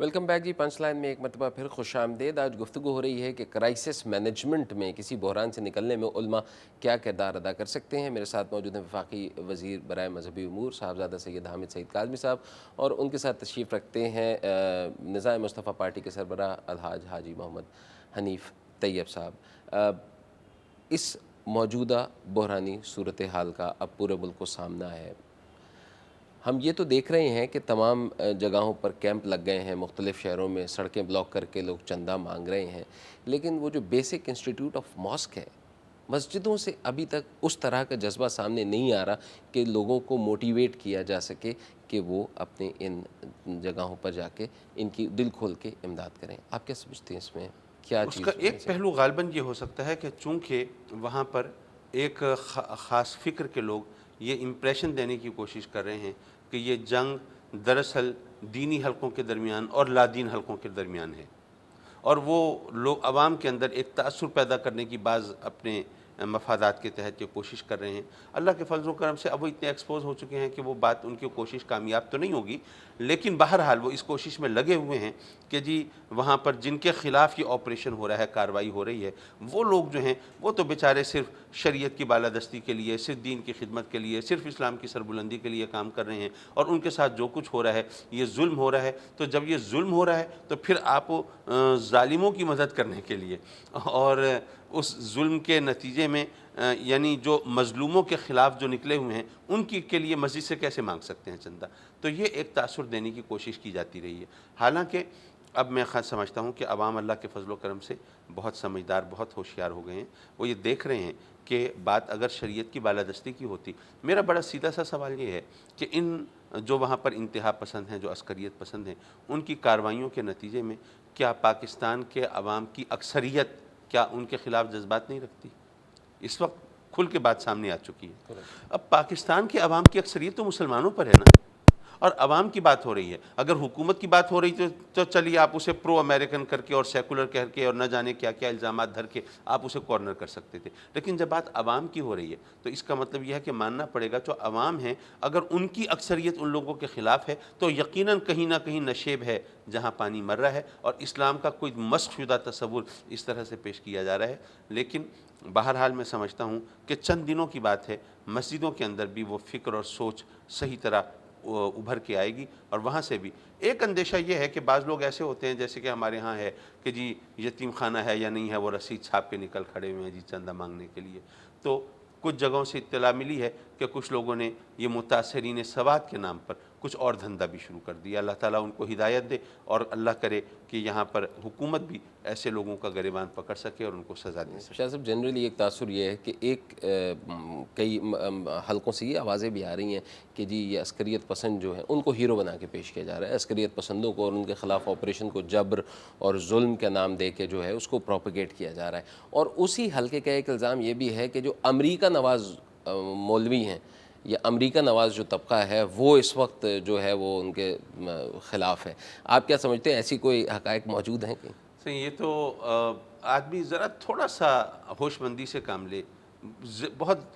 Welcome back जी। Punch line में एक मरतबा फिर खुश आमदेद। आज गुफ्तगू हो रही है कि क्राइसिस मैनेजमेंट में किसी बहरान से निकलने में उलमा क्या किरदार अदा कर सकते हैं। मेरे साथ मौजूद हैं वफाकी वज़ीर बराए मजहबी उमूर साहबजादा सैयद हामिद सईद काज़मी साहब, और उनके साथ तशरीफ़ रखते हैं निज़ाम मुस्तफ़ा पार्टी के सरबराह अलहाज हाजी मोहम्मद हनीफ तैयब साहब। इस मौजूदा बहरानी सूरत हाल का अब पूरे मुल्क को सामना है। हम ये तो देख रहे हैं कि तमाम जगहों पर कैंप लग गए हैं, मुख्तलिफ़ शहरों में सड़कें ब्लॉक करके लोग चंदा मांग रहे हैं, लेकिन वो जो बेसिक इंस्टीट्यूट ऑफ मॉस्क है, मस्जिदों से अभी तक उस तरह का जज्बा सामने नहीं आ रहा कि लोगों को मोटिवेट किया जा सके कि वो अपने इन जगहों पर जाके इनकी दिल खोल के इमदाद करें। आप क्या समझते हैं इसमें क्या चीज़ उसका एक पहलू गालिबन ये हो सकता है कि चूँकि वहाँ पर एक ख़ास फ़िक्र के लोग ये इम्प्रेशन देने की कोशिश कर रहे हैं कि ये जंग दरअसल दीनी हलकों के दरमियान और लादीन हलकों के दरमियान है, और वो लोग आवाम के अंदर एक तासुर पैदा करने की बाज़ अपने मफादात के तहत ये कोशिश कर रहे हैं। अल्लाह के फजल करम से अब वो इतने एक्सपोज हो चुके हैं कि वो बात उनकी कोशिश कामयाब तो नहीं होगी, लेकिन बहरहाल वो इस कोशिश में लगे हुए हैं कि जी वहाँ पर जिनके ख़िलाफ़ ये ऑपरेशन हो रहा है, कार्रवाई हो रही है, वो लोग जो हैं वो तो बेचारे सिर्फ शरीयत की बालादस्ती के लिए, सिर्फ दीन की खिदमत के लिए, सिर्फ इस्लाम की सरबुलंदी के लिए काम कर रहे हैं, और उनके साथ जो कुछ हो रहा है ये जुल्म हो रहा है। तो जब ये जुल्म हो रहा है तो फिर आप ज़ालिमों की मदद करने के लिए और उस जुल्म के नतीजे में यानी जो मज़लूमों के ख़िलाफ़ जो निकले हुए हैं उनकी के लिए मस्जिद से कैसे मांग सकते हैं चंदा। तो ये एक तासुर देने की कोशिश की जाती रही है। हालांकि अब मैं ख़ास समझता हूँ कि अवाम अल्लाह के फजल करम से बहुत समझदार, बहुत होशियार हो गए हैं। वो ये देख रहे हैं कि बात अगर शरीयत की बालादस्ती की होती, मेरा बड़ा सीधा सा सवाल ये है कि इन जो वहाँ पर इंतहा पसंद हैं, जो अस्करियत पसंद हैं, उनकी कार्रवाइयों के नतीजे में क्या पाकिस्तान के अवाम की अक्सरियत क्या उनके ख़िलाफ़ जज्बात नहीं रखती? इस वक्त खुल के बात सामने आ चुकी है। अब पाकिस्तान के अवाम की अक्सरियत तो मुसलमानों पर है ना, और अवाम की बात हो रही है। अगर हुकूमत की बात हो रही तो चलिए आप उसे प्रो अमेरिकन करके और सेकुलर करके और न जाने क्या क्या इल्ज़ामात धर के आप उसे कॉर्नर कर सकते थे, लेकिन जब बात अवाम की हो रही है तो इसका मतलब यह है कि मानना पड़ेगा जो अवाम है, अगर उनकी अक्सरियत उन लोगों के ख़िलाफ़ है तो यकीनन कहीं ना कहीं नशेब है जहाँ पानी मर रहा है, और इस्लाम का कोई मस्ख़शुदा तसव्वुर इस तरह से पेश किया जा रहा है। लेकिन बहरहाल मैं समझता हूँ कि चंद दिनों की बात है, मस्जिदों के अंदर भी वो फ़िक्र और सोच सही तरह उभर के आएगी, और वहाँ से भी एक अंदेशा ये है कि बाज़ लोग ऐसे होते हैं जैसे कि हमारे यहाँ है कि जी यतीम खाना है या नहीं है, वो रसीद छाप के निकल खड़े हुए हैं जी चंदा मांगने के लिए। तो कुछ जगहों से इत्तला मिली है कि कुछ लोगों ने ये मुतासरीन सवात के नाम पर कुछ और धंधा भी शुरू कर दिया। अल्लाह ताला उनको हिदायत दे, और अल्लाह करे कि यहाँ पर हुकूमत भी ऐसे लोगों का गिरबान पकड़ सके और उनको सज़ा दे सके। शाह साहब, जनरली एक तासुर ये है कि कई हलकों से ये आवाज़ें भी आ रही हैं कि जी ये अस्करियत पसंद जो है उनको हीरो बना के पेश किया जा रहा है, अस्करियत पसंदों को और उनके ख़िलाफ़ ऑपरेशन को जबर और जुल्म का नाम दे के जो है उसको प्रोपेगेट किया जा रहा है। और उसी हलके का एक इल्ज़ाम ये भी है कि जो अमरीका नवाज़ मौलवी हैं या अमरीका नवाज़ जो तबका है वो इस वक्त जो है वो उनके ख़िलाफ़ है। आप क्या समझते हैं, ऐसी कोई हक़ाइक़ मौजूद हैं कि सही? ये तो आदमी ज़रा थोड़ा सा होशमंदी से काम ले, बहुत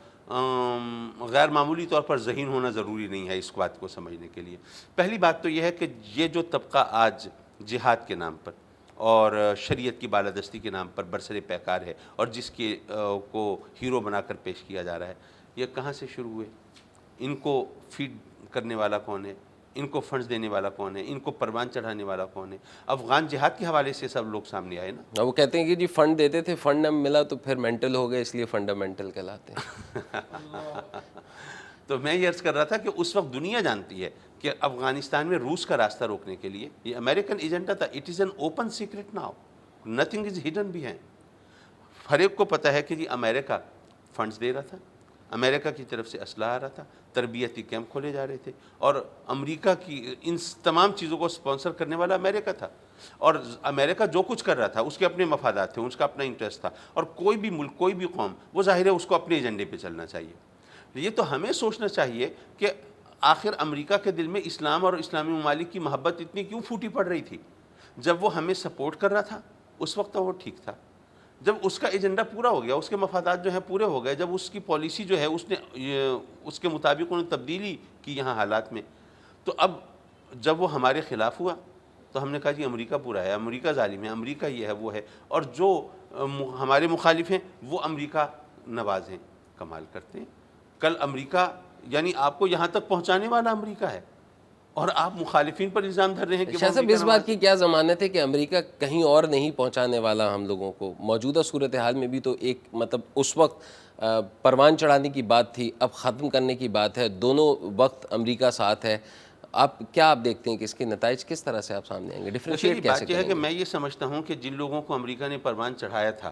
गैर मामूली तौर पर ज़हीन होना ज़रूरी नहीं है इस बात को समझने के लिए। पहली बात तो यह है कि ये जो तबका आज जिहाद के नाम पर और शरीयत की बालादस्ती के नाम पर बरसरे पैकार है और जिसके को हीरो बनाकर पेश किया जा रहा है, ये कहाँ से शुरू हुए? इनको फीड करने वाला कौन है? इनको फंड्स देने वाला कौन है? इनको परवान चढ़ाने वाला कौन है? अफ़गान जिहाद के हवाले से सब लोग सामने आए ना। वो कहते हैं कि जी फ़ंड देते थे, फ़ंड न मिला तो फिर मेंटल हो गए, इसलिए फंडामेंटल कहलाते हैं। तो मैं ये अर्ज़ कर रहा था कि उस वक्त दुनिया जानती है कि अफ़गानिस्तान में रूस का रास्ता रोकने के लिए ये अमेरिकन एजेंडा था। It is an open secret now, nothing is hidden behind. हर एक को पता है कि जी अमेरिका फंड्स दे रहा था, अमेरिका की तरफ से असलहा आ रहा था, तरबियती कैंप खोले जा रहे थे, और अमेरिका की इन तमाम चीज़ों को स्पॉन्सर करने वाला अमेरिका था, और अमेरिका जो कुछ कर रहा था उसके अपने मफादात थे, उसका अपना इंटरेस्ट था, और कोई भी मुल्क, कोई भी कौम, वो ज़ाहिर है उसको अपने एजेंडे पे चलना चाहिए। ये तो हमें सोचना चाहिए कि आखिर अमेरिका के दिल में इस्लाम और इस्लामी ममालिक की मोहब्बत इतनी क्यों फूटी पड़ रही थी? जब वो हमें सपोर्ट कर रहा था उस वक्त तो वो ठीक था। जब उसका एजेंडा पूरा हो गया, उसके मफादात जो हैं पूरे हो गए, जब उसकी पॉलिसी जो है उसने उसके मुताबिक उन्होंने तब्दीली की यहाँ हालात में, तो अब जब वो हमारे ख़िलाफ़ हुआ تو ہم نے کہا جی امریکہ پورا ہے، امریکہ ظالم ہے، امریکہ یہ ہے وہ ہے، اور جو ہمارے مخالف ہیں وہ امریکہ نواز ہیں، کمال کرتے ہیں۔ کل امریکہ یعنی آپ کو یہاں تک پہنچانے والا امریکہ ہے، اور آپ مخالفین پر الزام دھر رہے ہیں کہ وہ شاہ صاحب امریکہ اس نواز بات کی کیا ضمانت ہے کہ امریکہ کہیں اور نہیں پہنچانے والا ہم لوگوں کو؟ موجودہ صورتحال میں بھی تو ایک مطلب اس وقت پروان چڑھانے کی بات تھی، اب ختم کرنے کی بات ہے، دونوں وقت امریکہ ساتھ ہے۔ آپ دیکھتے ہیں کہ اس کے نتائج کس طرح سے آپ سامنے آئیں گے؟ دیکھیے ڈفرینشیٹ جی، کیسے بات یہ ہے کریں کہ گے؟ میں یہ سمجھتا ہوں کہ جن لوگوں کو امریکہ نے پروان چڑھایا تھا،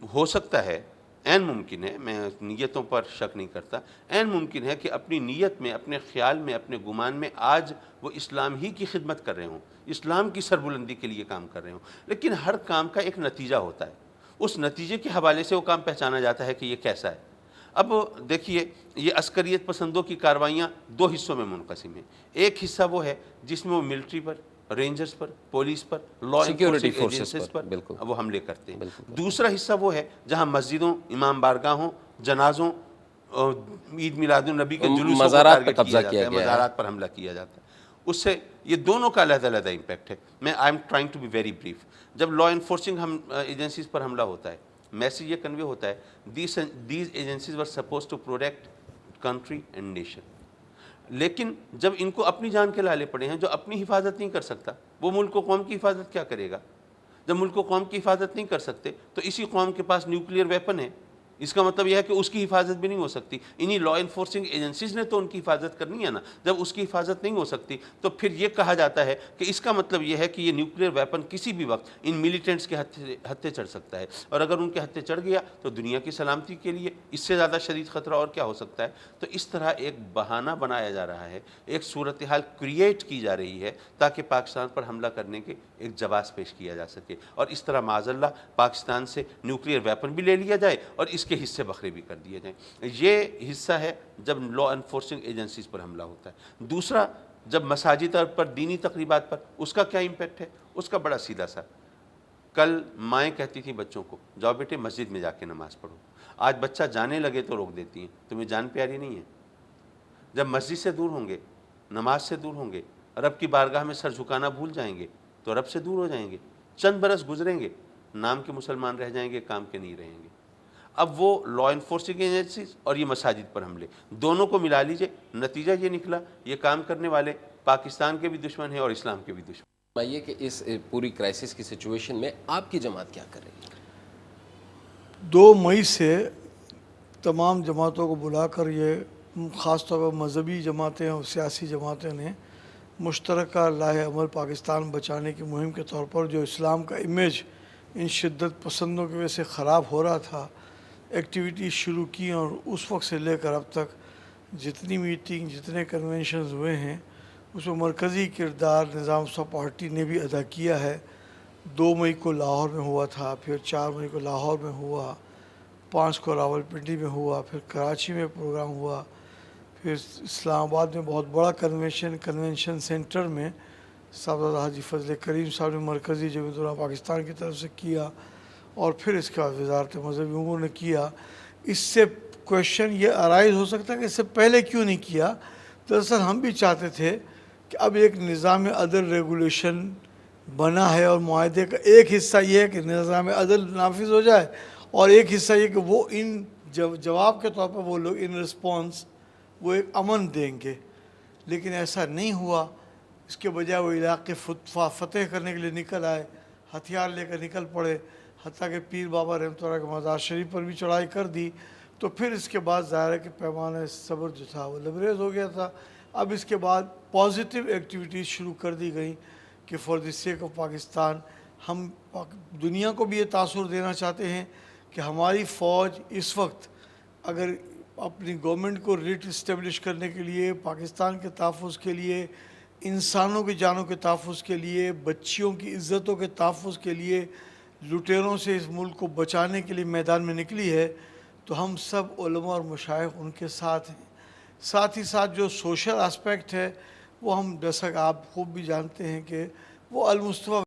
ہو سکتا ہے، عین ممکن ہے، میں نیتوں پر شک نہیں کرتا، عین ممکن ہے کہ اپنی نیت میں، اپنے خیال میں، اپنے گمان میں آج وہ اسلام ہی کی خدمت کر رہے ہوں، اسلام کی سربلندی کے لیے کام کر رہے ہوں، لیکن ہر کام کا ایک نتیجہ ہوتا ہے، اس نتیجے کے حوالے سے وہ کام پہچانا جاتا ہے کہ یہ کیسا ہے۔ اب دیکھیے، یہ عسکریت پسندوں کی کاروائیاں دو حصوں میں منقسم ہیں۔ ایک حصہ وہ ہے جس میں وہ ملٹری پر، رینجرز پر، پولیس پر، لا سیکیورٹی انفورسنگ فورسز ایجنسیز پر بالکل وہ حملے کرتے ہیں۔ بالکل۔ دوسرا حصہ وہ ہے جہاں مسجدوں، امام بارگاہوں، جنازوں، عید میلاد النبی کے جلوسوں کو مزارات پہ ٹارگٹ قبضہ کیا جاتا کیا ہے، گیا ہے۔ مزارات پر حملہ کیا جاتا ہے۔ اس سے یہ دونوں کا علیحدہ علیحدہ امپیکٹ ہے۔ میں I am trying to be very brief. جب لا انفورسنگ ایجنسیز پر حملہ ہوتا ہے، میسیج یہ کنوے ہوتا ہے، these agencies were suppose to protect country and nation, لیکن جب ان کو اپنی جان کے لالے پڑے ہیں، جو اپنی حفاظت نہیں کر سکتا، وہ ملک و قوم کی حفاظت کیا کرے گا؟ جب ملک و قوم کی حفاظت نہیں کر سکتے تو اسی قوم کے پاس نیوکلیئر ویپن ہے، اس کا مطلب یہ ہے کہ اس کی حفاظت بھی نہیں ہو سکتی۔ انہی لا انفورسنگ ایجنسیز نے تو ان کی حفاظت کرنی ہے نا۔ جب اس کی حفاظت نہیں ہو سکتی تو پھر یہ کہا جاتا ہے کہ اس کا مطلب یہ ہے کہ یہ نیوکلیئر ویپن کسی بھی وقت ان ملیٹنٹس کے ہتھے چڑھ سکتا ہے، اور اگر ان کے ہتھے چڑھ گیا تو دنیا کی سلامتی کے لیے اس سے زیادہ شدید خطرہ اور کیا ہو سکتا ہے؟ تو اس طرح ایک بہانہ بنایا جا رہا ہے، ایک صورتحال کریٹ کی جا رہی ہے تاکہ پاکستان پر حملہ کرنے کے ایک جواز پیش کیا جا سکے، اور اس طرح معاذ اللہ پاکستان سے نیوکلیئر ویپن بھی لے لیا جائے اور اس کے حصے بکھرے بھی کر دیے جائیں۔ یہ حصہ ہے جب لا انفورسنگ ایجنسیز پر حملہ ہوتا ہے۔ دوسرا، جب مساجد پر، دینی تقریبات پر، اس کا کیا امپیکٹ ہے؟ اس کا بڑا سیدھا سا، کل مائیں کہتی تھیں بچوں کو جاؤ بیٹے مسجد میں جا کے نماز پڑھو، آج بچہ جانے لگے تو روک دیتی ہیں، تمہیں جان پیاری نہیں ہے؟ جب مسجد سے دور ہوں گے، نماز سے دور ہوں گے، رب کی بارگاہ میں سر جھکانا بھول جائیں گے تو رب سے دور ہو جائیں گے، چند برس گزریں گے، نام کے مسلمان رہ جائیں گے، کام کے نہیں رہیں گے۔ اب وہ لا انفورسنگ ایجنسیز اور یہ مساجد پر حملے، دونوں کو ملا لیجئے، نتیجہ یہ نکلا، یہ کام کرنے والے پاکستان کے بھی دشمن ہیں اور اسلام کے بھی دشمن۔ یہ کہ اس پوری کرائسس کی سچویشن میں آپ کی جماعت کیا کر رہی ہے؟ 2 مئی سے تمام جماعتوں کو بلا کر یہ خاص طور پر مذہبی جماعتیں اور سیاسی جماعتیں نے مشترکہ لاہ عمل پاکستان بچانے کی مہم کے طور پر جو اسلام کا امیج ان شدت پسندوں کی وجہ سے خراب ہو رہا تھا، ایکٹیویٹی شروع کی، اور اس وقت سے لے کر اب تک جتنی میٹنگ، جتنے کنونشنز ہوئے ہیں، اس میں مرکزی کردار نظام صاحب پارٹی نے بھی ادا کیا ہے۔ 2 مئی کو لاہور میں ہوا تھا، پھر 4 مئی کو لاہور میں ہوا، 5 کو راولپنڈی میں ہوا، پھر کراچی میں پروگرام ہوا، پھر اسلام آباد میں بہت بڑا کنونشن سینٹر میں صاحبزادہ حاجی فضل کریم صاحب نے مرکزی جمعیت علماء پاکستان کی طرف سے کیا، اور پھر اس کے بعد وزارت مذہبی امور نے کیا۔ اس سے کویشچن یہ ارائز ہو سکتا ہے کہ اس سے پہلے کیوں نہیں کیا؟ دراصل ہم بھی چاہتے تھے کہ اب ایک نظام عدل ریگولیشن بنا ہے، اور معاہدے کا ایک حصہ یہ ہے کہ نظام عدل نافذ ہو جائے، اور ایک حصہ یہ کہ وہ ان جواب کے طور پر وہ لوگ ان رسپانس وہ ایک امن دیں گے، لیکن ایسا نہیں ہوا۔ اس کے بجائے وہ علاقے فتح کرنے کے لیے نکل آئے، ہتھیار لے کر نکل پڑے، حتیٰ کہ پیر بابا رحمۃ اللہ کے مزار شریف پر بھی چڑھائی کر دی۔ تو پھر اس کے بعد ظاہر ہے کہ پیمانہ صبر جو تھا وہ لبریز ہو گیا تھا۔ اب اس کے بعد پازیٹیو ایکٹیویٹیز شروع کر دی گئیں کہ for the sake of Pakistan ہم دنیا کو بھی یہ تاثر دینا چاہتے ہیں کہ ہماری فوج اس وقت اگر اپنی گورنمنٹ کو ریٹ اسٹیبلش کرنے کے لیے، پاکستان کے تحفظ کے لیے، انسانوں کی جانوں کے تحفظ کے لیے، بچیوں کی عزتوں کے تحفظ کے لیے، لٹیروں سے اس ملک کو بچانے کے لیے میدان میں نکلی ہے، تو ہم سب علماء اور مشائخ ان کے ساتھ ہیں۔ ساتھ ہی ساتھ جو سوشل اسپیکٹ ہے وہ ہم جیسا کہ آپ خوب بھی جانتے ہیں کہ وہ المصطفیٰ